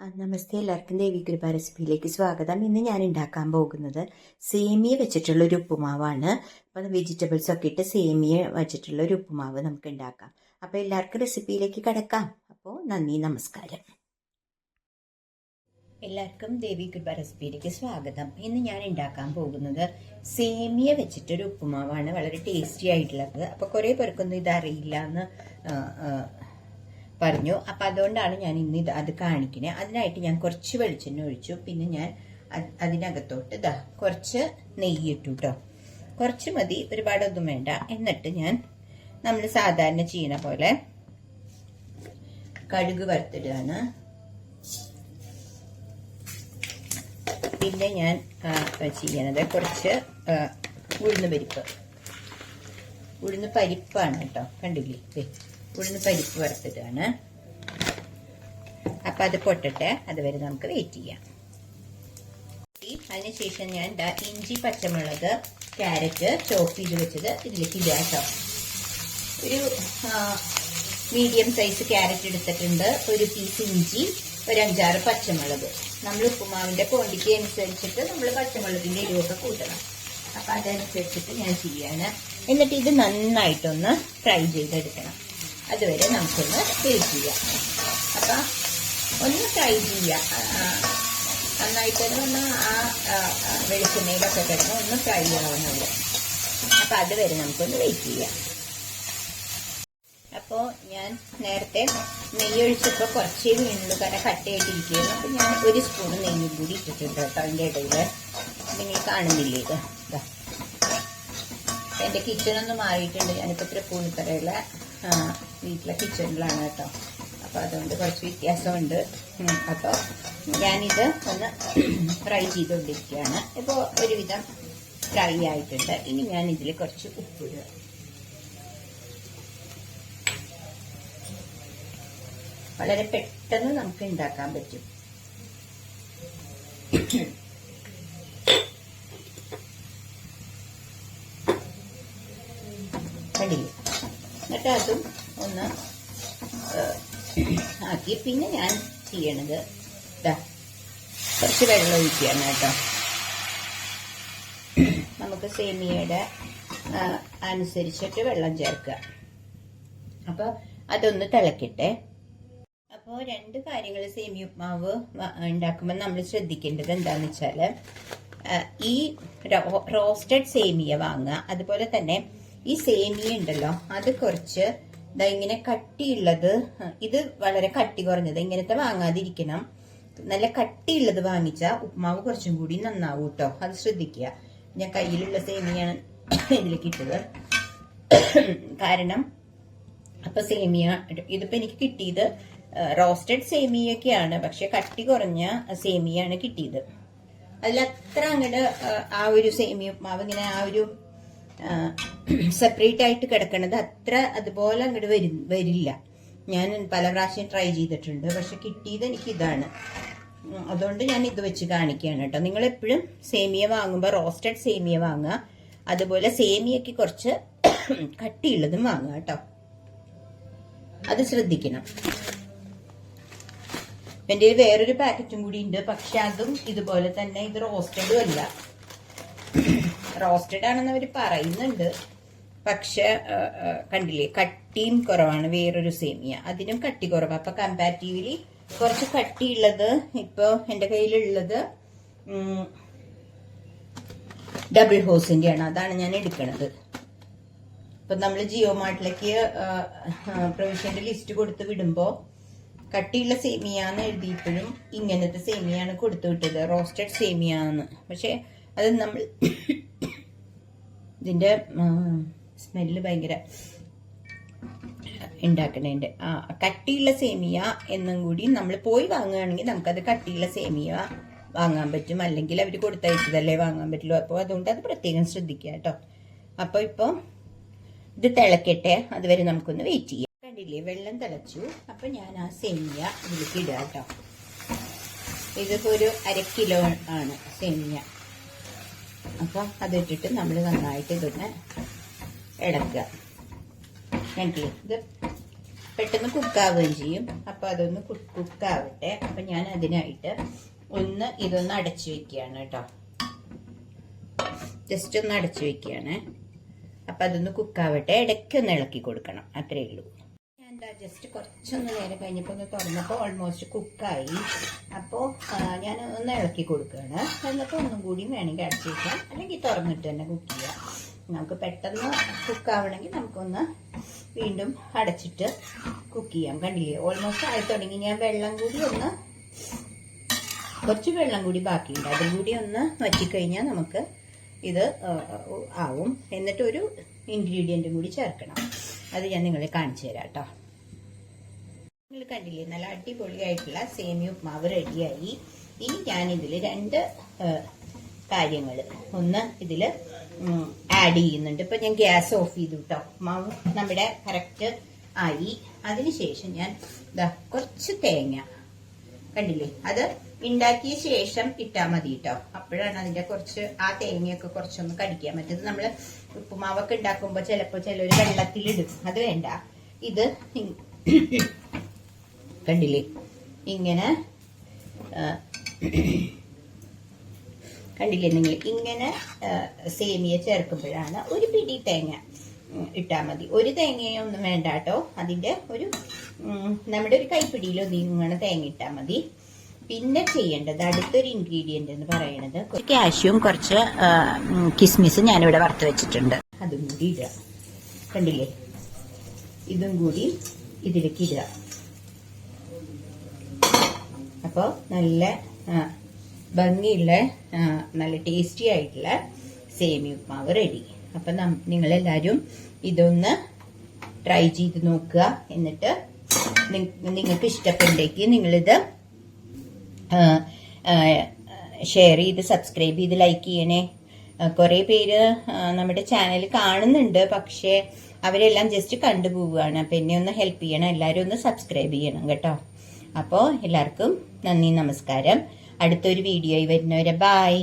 നമസ്തേ, എല്ലാവർക്കും ദേവി കൃപ റെസിപ്പിയിലേക്ക് സ്വാഗതം. ഇന്ന് ഞാൻ ഉണ്ടാക്കാൻ പോകുന്നത് സേമിയ വെച്ചിട്ടുള്ള ഒരു ഉപ്പുമാവാണ്. അപ്പം വെജിറ്റബിൾസ് ഒക്കെ ഇട്ട് സേമിയ വെച്ചിട്ടുള്ള ഒരു ഉപ്പുമാവ് നമുക്ക് ഉണ്ടാക്കാം. അപ്പോൾ എല്ലാവർക്കും റെസിപ്പിയിലേക്ക് കിടക്കാം. അപ്പോൾ നന്ദി, നമസ്കാരം. എല്ലാവർക്കും ദേവി കൃപ റെസിപ്പിയിലേക്ക് സ്വാഗതം. ഇന്ന് ഞാൻ ഉണ്ടാക്കാൻ പോകുന്നത് സേമിയ വെച്ചിട്ടൊരു ഉപ്പുമാവാണ്. വളരെ ടേസ്റ്റി ആയിട്ടുള്ളത്. അപ്പോൾ കുറേ പേർക്കൊന്നും ഇതറിയില്ല എന്ന് പറഞ്ഞു. അപ്പം അതുകൊണ്ടാണ് ഞാൻ ഇന്ന് അത് കാണിക്കുന്നത്. അതിനായിട്ട് ഞാൻ കുറച്ച് വെളിച്ചെണ്ണ ഒഴിച്ചു. പിന്നെ ഞാൻ അതിനകത്തോട്ട് കുറച്ച് നെയ്യ് ഇട്ടു കേട്ടോ. കുറച്ച് മതി, ഒരുപാടൊന്നും വേണ്ട. എന്നിട്ട് ഞാൻ നമ്മൾ സാധാരണ ചെയ്യണ പോലെ കടുക് വറുത്തിടുകയാണ്. പിന്നെ ഞാൻ ചെയ്യണത് കുറച്ച് ഉഴുന്ന് പരിപ്പാണ് കേട്ടോ. കണ്ടില്ലേ, ഉഴുന്ന് പരിപ്പ് വറുത്തിട്ടാണ്. അപ്പം അത് പൊട്ടട്ടെ, അതുവരെ നമുക്ക് വെയിറ്റ് ചെയ്യാം. അതിനുശേഷം ഞാൻ ഇഞ്ചി, പച്ചമുളക്, ക്യാരറ്റ് ചോപ്പ് ചെയ്ത് വെച്ചത് ഇതിലേക്ക് ഇടുക കേട്ടോ. ഒരു മീഡിയം സൈസ് ക്യാരറ്റ് എടുത്തിട്ടുണ്ട്, ഒരു പീസ് ഇഞ്ചി, ഒരു 5-6 പച്ചമുളക്. നമ്മൾ ഉപ്പുമാവിന്റെ ക്വാണ്ടിറ്റി അനുസരിച്ചിട്ട് നമ്മൾ പച്ചമുളകിന്റെ എരിവൊക്കെ കൂട്ടണം. അപ്പം അതനുസരിച്ചിട്ട് ഞാൻ ചെയ്യാണ്. എന്നിട്ട് ഇത് നന്നായിട്ടൊന്ന് ഫ്രൈ ചെയ്തെടുക്കണം. അതുവരെ നമുക്കൊന്ന് വെയിറ്റ് ചെയ്യാം. അപ്പം ഒന്ന് ഫ്രൈ ചെയ്യാം. നന്നായിട്ടൊന്ന് വെളിച്ചെണ്ണയിലൊക്കെ കിടന്ന് ഒന്ന് ഫ്രൈ ആവുന്നുണ്ട്. അപ്പം അതുവരെ നമുക്കൊന്ന് വെയിറ്റ് ചെയ്യാം. അപ്പോൾ ഞാൻ നേരത്തെ നെയ്യ് ഒഴിച്ചപ്പോൾ കുറച്ചേ വീണുള്ളൂ, കാരണം കട്ടയായിട്ടിരിക്കുകയായിരുന്നു. അപ്പം ഞാൻ 1 സ്പൂൺ നെയ്യും കൂടി ഇട്ടിട്ടുണ്ട് കേട്ടോ. അതിൻ്റെ ഇടയിൽ നിങ്ങൾ കാണുന്നില്ലേ, ഇത് എൻ്റെ കിച്ചണൊന്ന് മാറിയിട്ടുണ്ട്. ഞാനിപ്പോൾ തൃപ്പൂണിത്തറയിലെ വീട്ടിലെ കിച്ചണിലാണ് കേട്ടോ. അപ്പോൾ അതുകൊണ്ട് കുറച്ച് വ്യത്യാസമുണ്ട്. അപ്പോൾ ഞാനിത് ഒന്ന് ഫ്രൈ ചെയ്തുകൊണ്ടിരിക്കുകയാണ്. ഇപ്പോൾ ഒരുവിധം ഫ്രൈ ആയിട്ടുണ്ട്. ഇനി ഞാൻ ഇതിൽ കുറച്ച് ഉപ്പിടുക. വളരെ പെട്ടെന്ന് നമുക്ക് ഉണ്ടാക്കാൻ പറ്റും. കണ്ടില്ലേ? എന്നിട്ട് അതും ഒന്ന് ആക്കി പിന്നെ ഞാൻ ചെയ്യണത് കുറച്ച് വെള്ളം ഒഴിക്കുകയാണ് കേട്ടോ. നമുക്ക് സേമിയയുടെ അനുസരിച്ചിട്ട് വെള്ളം ചേർക്കുക. അപ്പോൾ അതൊന്ന് തിളക്കട്ടെ. അപ്പോൾ 2 കാര്യങ്ങൾ സേമിയ ഉപ്മാവ് ഉണ്ടാക്കുമ്പോൾ നമ്മൾ ശ്രദ്ധിക്കേണ്ടത് എന്താണെന്ന് വെച്ചാൽ, ഈ റോസ്റ്റഡ് സേമിയ വാങ്ങുക. അതുപോലെ തന്നെ ഈ സേമിയ ഉണ്ടല്ലോ, അത് കുറച്ച് ഇങ്ങനെ കട്ടിയുള്ളത്, ഇത് വളരെ കട്ടി കുറഞ്ഞത് ഇങ്ങനത്തെ വാങ്ങാതിരിക്കണം. നല്ല കട്ടിയുള്ളത് വാങ്ങിച്ചാൽ ഉപ്മാവ് കുറച്ചും കൂടി നന്നാവും കേട്ടോ. അത് ശ്രദ്ധിക്കുക. ഞാൻ കയ്യിലുള്ള സേമിയാണ് ഇതിലേക്ക് ഇട്ടത്. കാരണം അപ്പൊ സേമിയ ഇതിപ്പോ എനിക്ക് കിട്ടിയത് റോസ്റ്റഡ് സേമിയൊക്കെയാണ്, പക്ഷെ കട്ടി കുറഞ്ഞ സേമിയാണ് കിട്ടിയത്. അതിലത്ര അങ്ങോട്ട് ആ ഒരു സേമിയ ഉപ്മാവ് ഇങ്ങനെ ആ ഒരു സെപ്പറേറ്റ് ആയിട്ട് കിടക്കണത് അത്ര അതുപോലെ അങ്ങോട്ട് വരില്ല. ഞാൻ പല പ്രാവശ്യം ട്രൈ ചെയ്തിട്ടുണ്ട്, പക്ഷെ കിട്ടിയത് എനിക്ക് ഇതാണ്. അതുകൊണ്ട് ഞാൻ ഇത് വെച്ച് കാണിക്കുകയാണ് കേട്ടോ. നിങ്ങൾ എപ്പോഴും സേമിയ വാങ്ങുമ്പോൾ റോസ്റ്റഡ് സേമിയ വാങ്ങുക. അതുപോലെ സേമിയക്ക് കുറച്ച് കട്ടിയുള്ളതും വാങ്ങുക കേട്ടോ. അത് ശ്രദ്ധിക്കണം. എൻ്റെ വേറൊരു പാക്കറ്റും കൂടി ഉണ്ട്, പക്ഷെ അതും ഇതുപോലെ തന്നെ. ഇത് റോസ്റ്റഡും അല്ല, റോസ്റ്റഡ് ആണെന്ന് അവർ പറയുന്നുണ്ട്. പക്ഷെ കണ്ടില്ലേ, കട്ടിയും കുറവാണ്. വേറൊരു സേമിയ അതിനും കട്ടി കുറവാണ്. അപ്പൊ കമ്പാരിറ്റീവ്ലി കുറച്ച് കട്ടിയുള്ളത് ഇപ്പൊ എൻ്റെ കയ്യിലുള്ളത് ഡബിൾ ഹോസിന്റെ ആണ്. അതാണ് ഞാൻ എടുക്കണത്. ഇപ്പൊ നമ്മൾ ജിയോ മാർട്ടിലേക്ക് പ്രൊവിഷന്റെ ലിസ്റ്റ് കൊടുത്ത് വിടുമ്പോ കട്ടിയുള്ള സേമിയാന്ന് എഴുതിയപ്പോഴും ഇങ്ങനത്തെ സേമിയാണ് കൊടുത്തു വിട്ടത്, റോസ്റ്റഡ് സേമിയാന്ന്. പക്ഷെ അത് നമ്മൾ ഇതിന്റെ സ്മെല്ല് ഭയങ്കര ഉണ്ടാക്കണേന്റെ കട്ടിയുള്ള സേമിയ എന്നും കൂടി നമ്മൾ പോയി വാങ്ങുകയാണെങ്കിൽ നമുക്കത് കട്ടിയുള്ള സേമിയ വാങ്ങാൻ പറ്റും. അല്ലെങ്കിൽ അവർ കൊടുത്തയച്ചതല്ലേ വാങ്ങാൻ പറ്റുള്ളൂ. അപ്പോൾ അതുകൊണ്ട് അത് പ്രത്യേകം ശ്രദ്ധിക്കുക കേട്ടോ. അപ്പോൾ ഇപ്പോൾ ഇത് തിളക്കട്ടെ, അതുവരെ നമുക്കൊന്ന് വെയിറ്റ് ചെയ്യാം. കണ്ടില്ലേ, വെള്ളം തിളച്ചു. അപ്പം ഞാൻ ആ സേമിയ ഇതിലേക്ക് ഇടുക കേട്ടോ. ഇതിപ്പോ ഒരു 1/2 കിലോ ആണ് സേമിയ. അപ്പം അതിട്ടിട്ട് നമ്മൾ നന്നായിട്ട് ഇതൊന്ന് ഇളക്കുക. കണ്ടില്ലേ, ഇത് പെട്ടെന്ന് കുക്കാവുകയും ചെയ്യും. അപ്പോൾ അതൊന്ന് കുക്കാവട്ടെ. അപ്പം ഞാൻ അതിനായിട്ട് ഇതൊന്ന് അടച്ചു വെക്കുകയാണ് കേട്ടോ. ജസ്റ്റ് ഒന്ന് അടച്ചു വെക്കുകയാണ്. അപ്പം അതൊന്ന് കുക്കാവട്ടെ. ഇടയ്ക്കൊന്ന് ഇളക്കി കൊടുക്കണം, അത്രയേ ഉള്ളൂ. ഞാൻ എന്താ ജസ്റ്റ് കുറച്ചൊന്ന് നേരം കഴിഞ്ഞപ്പോൾ ഒന്ന് തുറന്നപ്പോൾ ഓൾമോസ്റ്റ് കുക്കായി. അപ്പോൾ ഞാൻ ഒന്ന് ഇളക്കി കൊടുക്കുകയാണ്. എന്നിട്ട് ഒന്നും കൂടി വേണമെങ്കിൽ അടച്ചു വയ്ക്കാം, അല്ലെങ്കിൽ തുറന്നിട്ട് തന്നെ കുക്ക് ചെയ്യാം. നമുക്ക് പെട്ടെന്ന് കുക്കാവണമെങ്കിൽ നമുക്കൊന്ന് വീണ്ടും അടച്ചിട്ട് കുക്ക് ചെയ്യാം. കണ്ടില്ലേ, ഓൾമോസ്റ്റ് ആയി തുടങ്ങി. ഞാൻ വെള്ളം കൂടി കുറച്ച് വെള്ളം കൂടി ബാക്കിയുണ്ട്, അതും കൂടി ഒന്ന് വറ്റിക്കഴിഞ്ഞാൽ നമുക്ക് ഇത് ആവും. എന്നിട്ട് ഒരു ഇൻഗ്രീഡിയൻറ്റും കൂടി ചേർക്കണം. അത് ഞാൻ നിങ്ങളെ കാണിച്ചു തരാം കേട്ടോ. നിങ്ങൾ കണ്ടില്ലേ, നല്ല അടിപൊളിയായിട്ടുള്ള സേമിയ ഉപ്മാവ് റെഡിയായി. ഇനി ഞാനിതിൽ 2 കാര്യങ്ങൾ ഇതിൽ ആഡ് ചെയ്യുന്നുണ്ട്. ഇപ്പം ഞാൻ ഗ്യാസ് ഓഫ് ചെയ്തു കേട്ടോ. ഉപ്മാവ് നമ്മുടെ കറക്റ്റ് ആയി. അതിനുശേഷം ഞാൻ കുറച്ച് തേങ്ങ, കണ്ടില്ലേ, അത് ഉണ്ടാക്കിയ ശേഷം ഇട്ടാൽ മതി കേട്ടോ. അപ്പോഴാണ് അതിന്റെ ആ തേങ്ങയൊക്കെ കുറച്ചൊന്ന് കടിക്കാൻ പറ്റുന്നത്. നമ്മൾ ഉപ്പുമാവൊക്കെ ഉണ്ടാക്കുമ്പോൾ ചിലപ്പോൾ ചിലർ വെള്ളത്തിലിടും, അത് വേണ്ട. ഇത് കണ്ടില്ലേ, ഇങ്ങനെ കണ്ടില്ലേ നിങ്ങൾ, ഇങ്ങനെ സേമിയ ചേർക്കുമ്പോഴാണ് ഒരു പിടി തേങ്ങ ഇട്ടാൽ മതി. ഒരു തേങ്ങയൊന്നും വേണ്ട കേട്ടോ. അതിന്റെ നമ്മുടെ ഒരു കൈപ്പിടിയിലൊന്നും ഇങ്ങനെ തേങ്ങ ഇട്ടാൽ മതി. പിന്നെ ചെയ്യേണ്ടത് അടുത്തൊരു ഇൻഗ്രീഡിയന്റ് എന്ന് പറയുന്നത് കാഷ്യൂം, കുറച്ച് കിസ്മിസ് ഞാനിവിടെ വറുത്ത് വെച്ചിട്ടുണ്ട്. അതും കൂടി ഇടുക. കണ്ടില്ലേ, ഇതും കൂടി ഇതിലേക്ക് ഇടുക. അപ്പോൾ നല്ല ഭംഗിയുള്ള നല്ല ടേസ്റ്റി ആയിട്ടുള്ള സേമിയ ഉപ്മാവ് റെഡി. അപ്പം നിങ്ങളെല്ലാവരും ഇതൊന്ന് ട്രൈ ചെയ്ത് നോക്കുക. എന്നിട്ട് നിങ്ങൾക്ക് ഇഷ്ടപ്പെട്ടെങ്കിൽ നിങ്ങളിത് ഷെയർ ചെയ്ത് സബ്സ്ക്രൈബ് ചെയ്ത് ലൈക്ക് ചെയ്യണേ. കുറേ പേര് നമ്മുടെ ചാനൽ കാണുന്നുണ്ട്, പക്ഷേ അവരെല്ലാം ജസ്റ്റ് കണ്ടുപോവുകയാണ്. അപ്പം എന്നെ ഒന്ന് ഹെൽപ്പ് ചെയ്യണം, എല്ലാവരും ഒന്ന് സബ്സ്ക്രൈബ് ചെയ്യണം കേട്ടോ. അപ്പോൾ എല്ലാവർക്കും നന്ദി, നമസ്കാരം. അടുത്തൊരു വീഡിയോയിൽ വരുന്നവരെ ബായ്.